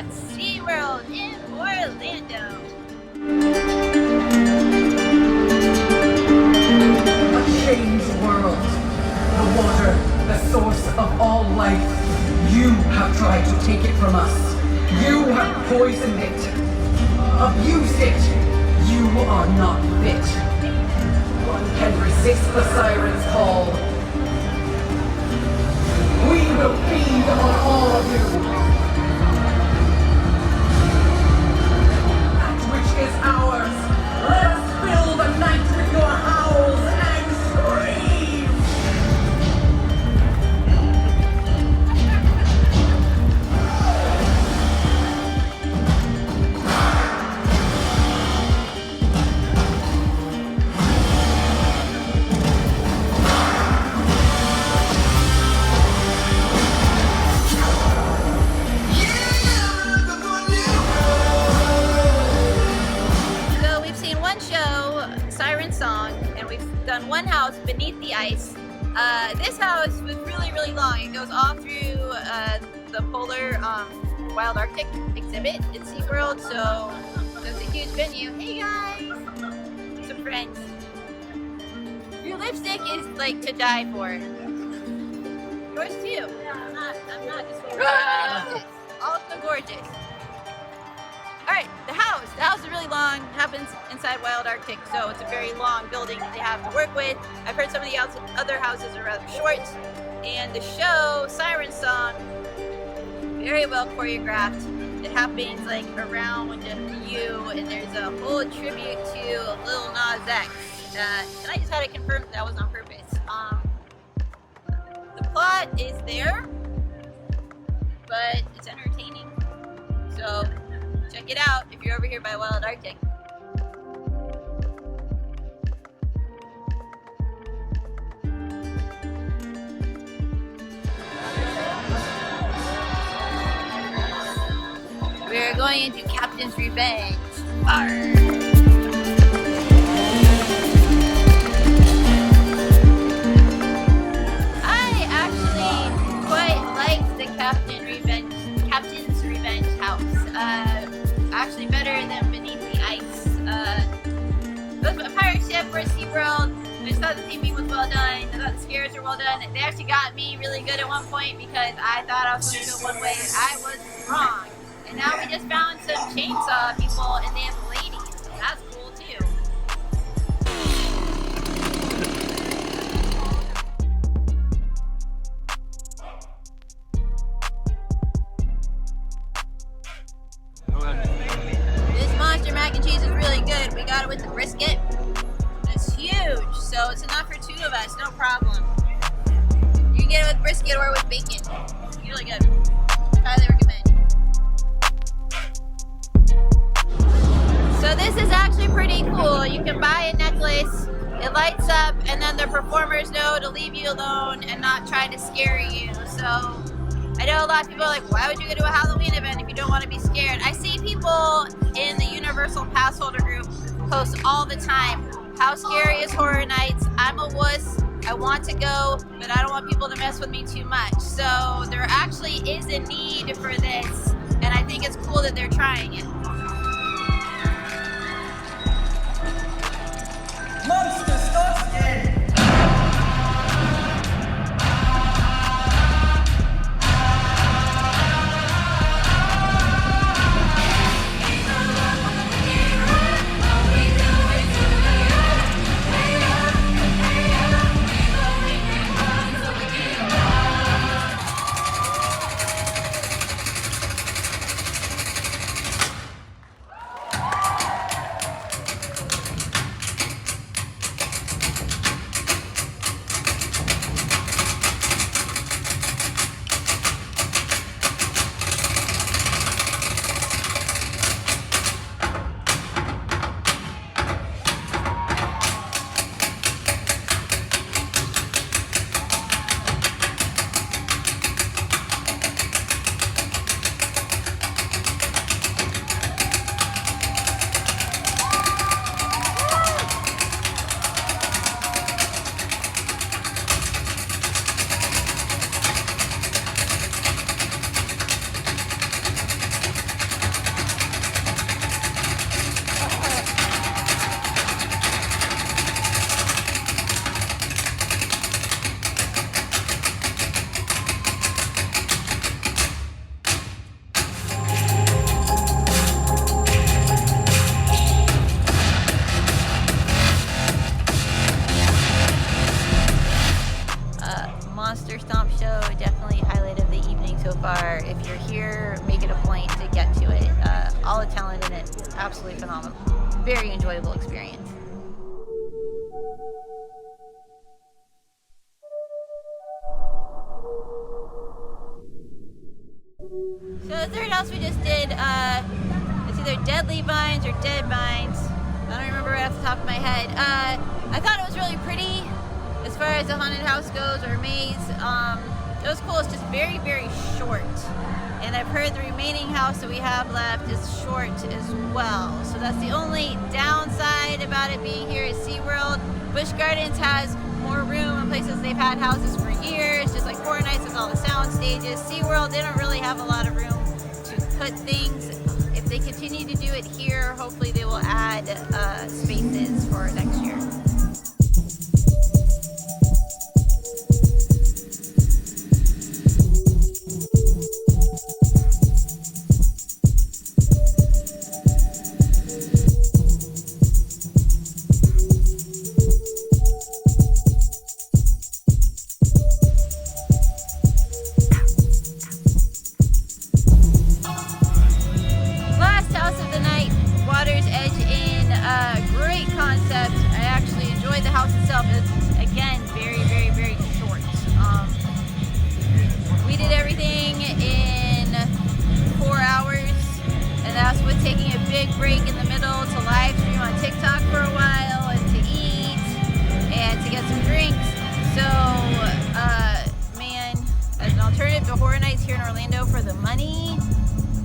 at SeaWorld in Orlando. A changed world. The water, the source of all life. You have tried to take it from us. You have poisoned it. Abused it. You are not fit. One can resist the siren's call. We will feed on all of you. That which is ours. Let us fill the night with your howls and screams. So we've seen one show, Siren Song, and we've done one house beneath the ice. This house was really, really long. It goes all through the polar wild Arctic exhibit at SeaWorld, so it's a huge venue. Hey guys! Some friends. Your lipstick is like to die for. Yours too. I'm not just also gorgeous. Alright, the house. The house is really long, happens inside Wild Arctic, so it's a very long building that they have to work with. I've heard some of the other houses are rather short, and the show, Siren Song, very well choreographed. It happens like around you, and there's a whole tribute to Lil Nas X. And I just had to confirm that was on purpose. The plot is there, but it's entertaining, so check it out if you're over here by Wild Arctic. We're going into Captain's Revenge. Arr. I actually quite liked the Captain's Revenge house. Actually better than Beneath the Ice. It was a pirate ship for SeaWorld. I just thought the theming was well done. I thought the scares were well done. They actually got me really good at one point because I thought I was going to go one way. I was wrong. And now we just found some chainsaw people and they have ladies. That's cool too. This monster mac and cheese is really good. We got it with the brisket. It's huge, so it's enough for two of us, no problem. You can get it with brisket or with bacon. It's really good. Highly recommend. So this is actually pretty cool. You can buy a necklace, it lights up, and then the performers know to leave you alone and not try to scare you. So I know a lot of people are like, why would you go to a Halloween event if you don't want to be scared? I see people in the Universal Pass Holder group post all the time. How scary is Horror Nights? I'm a wuss. I want to go, but I don't want people to mess with me too much. So there actually is a need for this, and I think it's cool that they're trying it. Monster starts in. Monster Stomp show, definitely highlight of the evening so far. If you're here, make it a point to get to it. All the talent in it, absolutely phenomenal. Very enjoyable experience. So the third house we just did, it's either Deadly Vines or Dead Vines. I don't remember right off the top of my head. I thought it was really pretty as far as the haunted house goes, or maze. It was cool. It's just very, very short. And I've heard the remaining house that we have left is short as well. So that's the only downside about it being here at SeaWorld. Busch Gardens has more room in places they've had houses for years, just like Horror Nights with all the sound stages. SeaWorld, they don't really have a lot of room to put things. If they continue to do it here, hopefully they will add spaces for next year.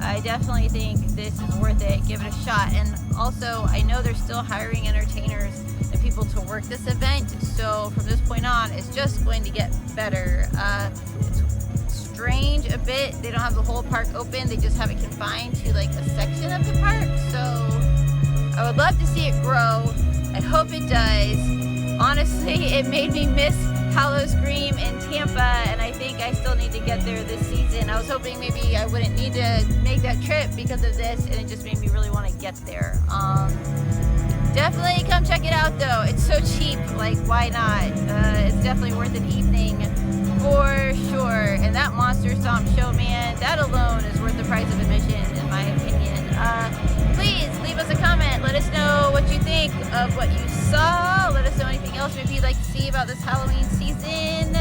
I definitely think this is worth it. Give it a shot. And also, I know they're still hiring entertainers and people to work this event. So from this point on, it's just going to get better. It's strange a bit. They don't have the whole park open. They just have it confined to like a section of the park. So I would love to see it grow. I hope it does. Honestly, it made me miss Hallow Scream in Tampa, and I think I still need to get there this season. I was hoping maybe I wouldn't need to make that trip because of this, and it just made me really want to get there. Definitely come check it out though. It's so cheap, like why not? It's definitely worth an evening for sure. And that Monster Stomp show, man, that alone is worth the price of admission in my opinion. Please leave us a comment. Let us know what you think of what you saw. Let us know anything else maybe you'd like to see about this Halloween season.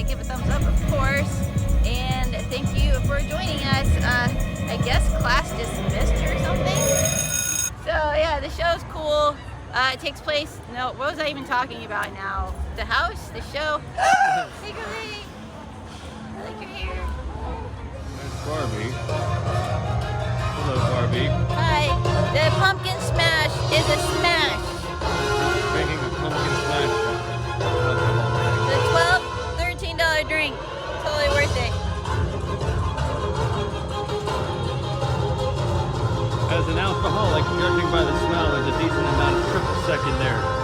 Give a thumbs up, of course. And thank you for joining us. I guess class dismissed or something. So yeah, the show's cool. It takes place, no, what was I even talking about now? The house, the show. Hey, Gray. I like your hair. There's Barbie. Hello, Barbie. Hi. The pumpkin smash is a smash. Making a pumpkin smash. The $12, $13 drink. Totally worth it. As an alcoholic, judging by the smell, there's a decent amount of triple sec in there.